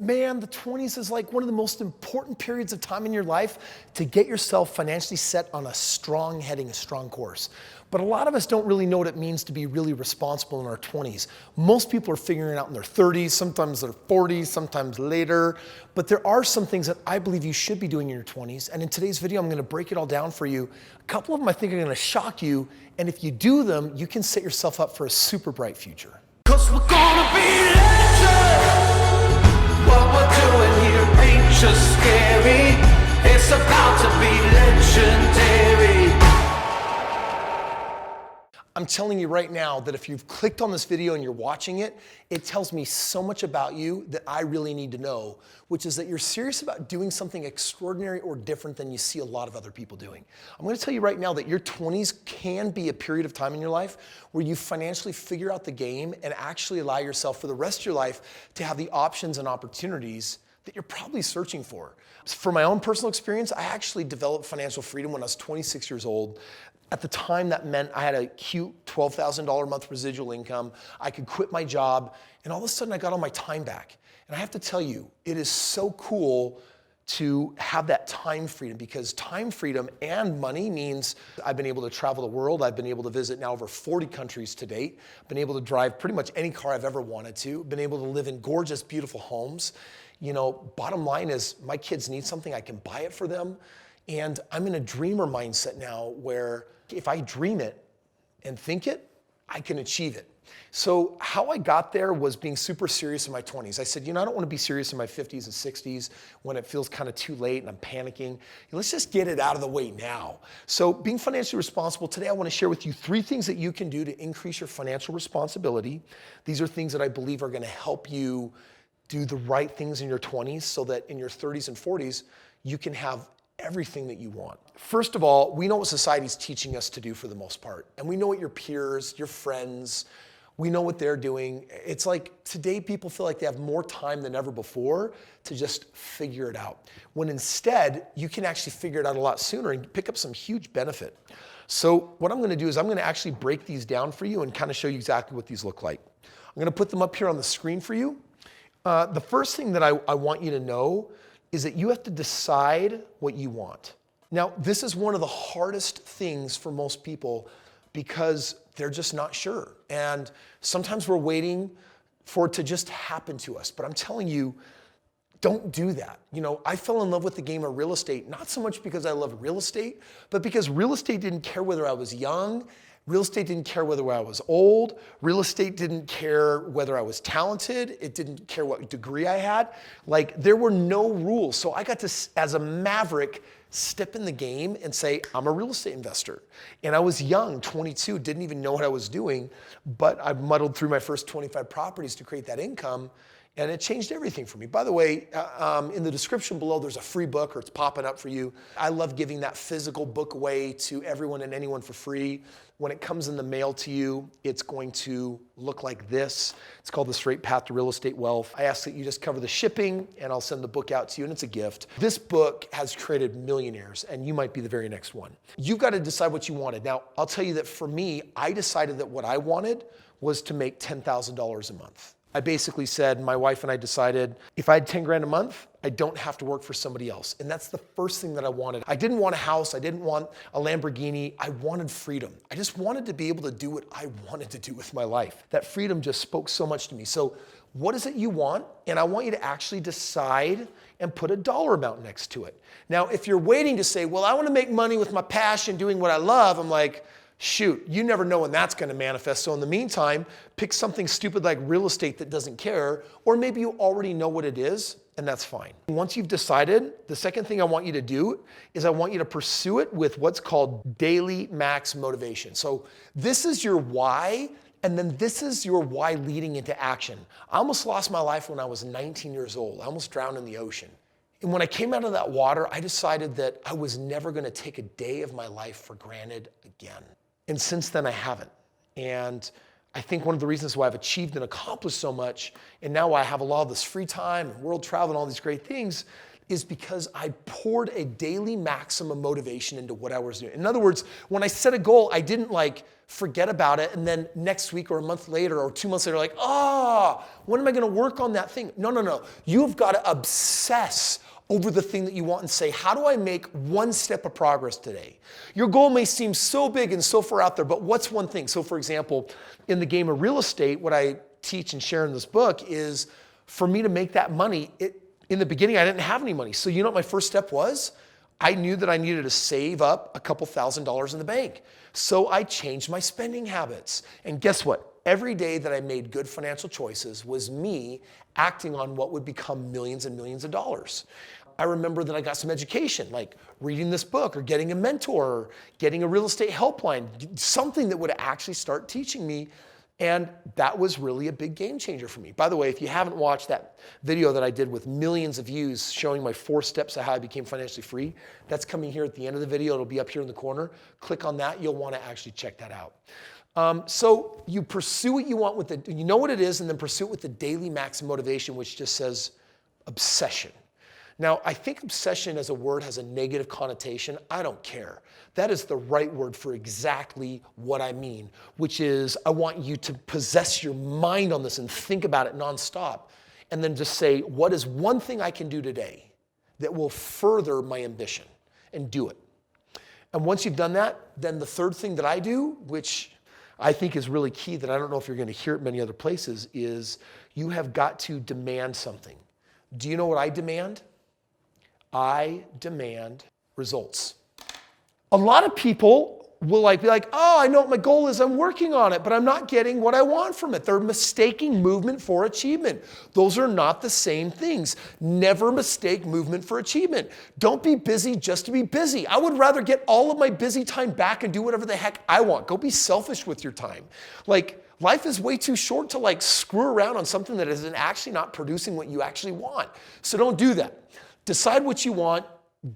Man, the 20s is like one of the most important periods of time in your life to get yourself financially set on a strong heading, a strong course. But a lot of us don't really know what it means to be really responsible in our 20s. Most people are figuring it out in their 30s, sometimes their 40s, sometimes later. But there are some things that I believe you should be doing in your 20s. And in today's video, I'm gonna break it all down for you. A couple of them I think are gonna shock you. And if you do them, you can set yourself up for a super bright future. 'Cause we're gonna be legends. What we're doing here ain't just scary. It's about to be legendary. I'm telling you right now that if you've clicked on this video and you're watching it, it tells me so much about you that I really need to know, which is that you're serious about doing something extraordinary or different than you see a lot of other people doing. I'm gonna tell you right now that your 20s can be a period of time in your life where you financially figure out the game and actually allow yourself for the rest of your life to have the options and opportunities that you're probably searching for. For my own personal experience, I actually developed financial freedom when I was 26 years old. At the time, that meant I had a cute $12,000 a month residual income. I could quit my job, and all of a sudden I got all my time back. And I have to tell you, it is so cool to have that time freedom, because time freedom and money means I've been able to travel the world. I've been able to visit now over 40 countries to date. I've been able to drive pretty much any car I've ever wanted to. I've been able to live in gorgeous, beautiful homes. You know, bottom line is my kids need something, I can buy it for them. And I'm in a dreamer mindset now where if I dream it and think it, I can achieve it. So how I got there was being super serious in my 20s. I said, you know, I don't want to be serious in my 50s and 60s when it feels kind of too late and I'm panicking. Let's just get it out of the way now. So being financially responsible, today I want to share with you 3 things that you can do to increase your financial responsibility. These are things that I believe are going to help you do the right things in your 20s so that in your 30s and 40s, you can have everything that you want. First of all, we know what society's teaching us to do for the most part. And we know what your peers, your friends, we know what they're doing. It's like today people feel like they have more time than ever before to just figure it out. When instead, you can actually figure it out a lot sooner and pick up some huge benefit. So what I'm gonna do is I'm gonna actually break these down for you and kind of show you exactly what these look like. I'm gonna put them up here on the screen for you. The first thing that I want you to know is that you have to decide what you want. Now, this is one of the hardest things for most people because they're just not sure. And sometimes we're waiting for it to just happen to us. But I'm telling you, don't do that. You know, I fell in love with the game of real estate, not so much because I loved real estate, but because real estate didn't care whether I was young. Real estate didn't care whether I was old. Real estate didn't care whether I was talented. It didn't care what degree I had. Like, there were no rules. So I got to, as a maverick, step in the game and say, I'm a real estate investor. And I was young, 22, didn't even know what I was doing, but I muddled through my first 25 properties to create that income. And it changed everything for me. By the way, in the description below, there's a free book, or it's popping up for you. I love giving that physical book away to everyone and anyone for free. When it comes in the mail to you, it's going to look like this. It's called The Straight Path to Real Estate Wealth. I ask that you just cover the shipping, and I'll send the book out to you, and it's a gift. This book has created millionaires, and you might be the very next one. You've got to decide what you wanted. Now, I'll tell you that for me, I decided that what I wanted was to make $10,000 a month. I basically said, my wife and I decided, if I had 10 grand a month, I don't have to work for somebody else. And that's the first thing that I wanted. I didn't want a house. I didn't want a Lamborghini. I wanted freedom. I just wanted to be able to do what I wanted to do with my life. That freedom just spoke so much to me. So what is it you want? And I want you to actually decide and put a dollar amount next to it. Now, if you're waiting to say, well, I want to make money with my passion, doing what I love, I'm like, shoot, you never know when that's going to manifest. So in the meantime, pick something stupid like real estate that doesn't care, or maybe you already know what it is, and that's fine. Once you've decided, the second thing I want you to do is I want you to pursue it with what's called daily max motivation. So this is your why, and then this is your why leading into action. I almost lost my life when I was 19 years old. I almost drowned in the ocean. And when I came out of that water, I decided that I was never going to take a day of my life for granted again. And since then, I haven't. And I think one of the reasons why I've achieved and accomplished so much, and now I have a lot of this free time and world travel and all these great things, is because I poured a daily maximum motivation into what I was doing. In other words, when I set a goal, I didn't like forget about it and then next week or a month later or 2 months later, like, when am I gonna work on that thing? No. You've got to obsess over the thing that you want and say, how do I make one step of progress today? Your goal may seem so big and so far out there, but what's one thing? So for example, in the game of real estate, what I teach and share in this book is for me to make that money, in the beginning, I didn't have any money. So you know what my first step was? I knew that I needed to save up a couple $1,000s in the bank. So I changed my spending habits. And guess what? Every day that I made good financial choices was me acting on what would become millions and millions of dollars. I remember that I got some education, like reading this book or getting a mentor or getting a real estate helpline, something that would actually start teaching me. And that was really a big game changer for me. By the way, if you haven't watched that video that I did with millions of views showing my 4 steps of how I became financially free, that's coming here at the end of the video. It'll be up here in the corner. Click on that. You'll want to actually check that out. So you pursue what you want with you know what it is, and then pursue it with the daily max motivation, which just says obsession. Now, I think obsession as a word has a negative connotation. I don't care. That is the right word for exactly what I mean, which is I want you to possess your mind on this and think about it nonstop. And then just say, what is one thing I can do today that will further my ambition? And do it. And once you've done that, then the third thing that I do, which I think is really key that I don't know if you're going to hear it many other places, is you have got to demand something. Do you know what I demand? I demand results. A lot of people will be like, I know what my goal is, I'm working on it, but I'm not getting what I want from it. They're mistaking movement for achievement. Those are not the same things. Never mistake movement for achievement. Don't be busy just to be busy. I would rather get all of my busy time back and do whatever the heck I want. Go be selfish with your time. Life is way too short to screw around on something that is actually not producing what you actually want. So don't do that. Decide what you want,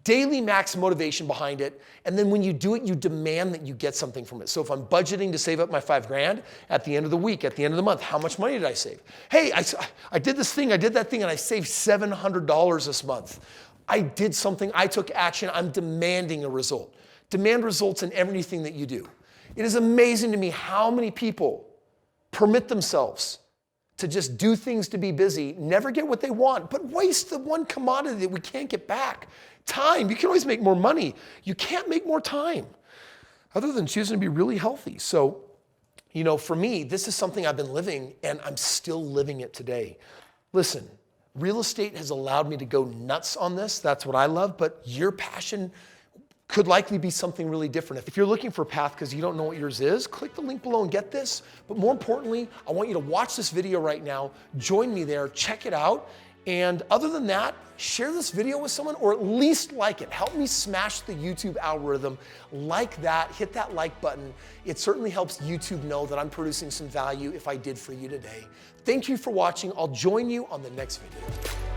daily max motivation behind it, and then when you do it, you demand that you get something from it. So if I'm budgeting to save up my $5,000 at the end of the week, at the end of the month, how much money did I save? Hey, I did this thing, I did that thing, and I saved $700 this month. I did something, I took action, I'm demanding a result. Demand results in everything that you do. It is amazing to me how many people permit themselves to just do things to be busy, never get what they want, but waste the one commodity that we can't get back. Time. You can always make more money. You can't make more time other than choosing to be really healthy. So, for me, this is something I've been living and I'm still living it today. Listen, real estate has allowed me to go nuts on this. That's what I love, but your passion could likely be something really different. If you're looking for a path because you don't know what yours is, click the link below and get this. But more importantly, I want you to watch this video right now, join me there, check it out. And other than that, share this video with someone or at least like it. Help me smash the YouTube algorithm. Like that, hit that like button. It certainly helps YouTube know that I'm producing some value if I did for you today. Thank you for watching. I'll join you on the next video.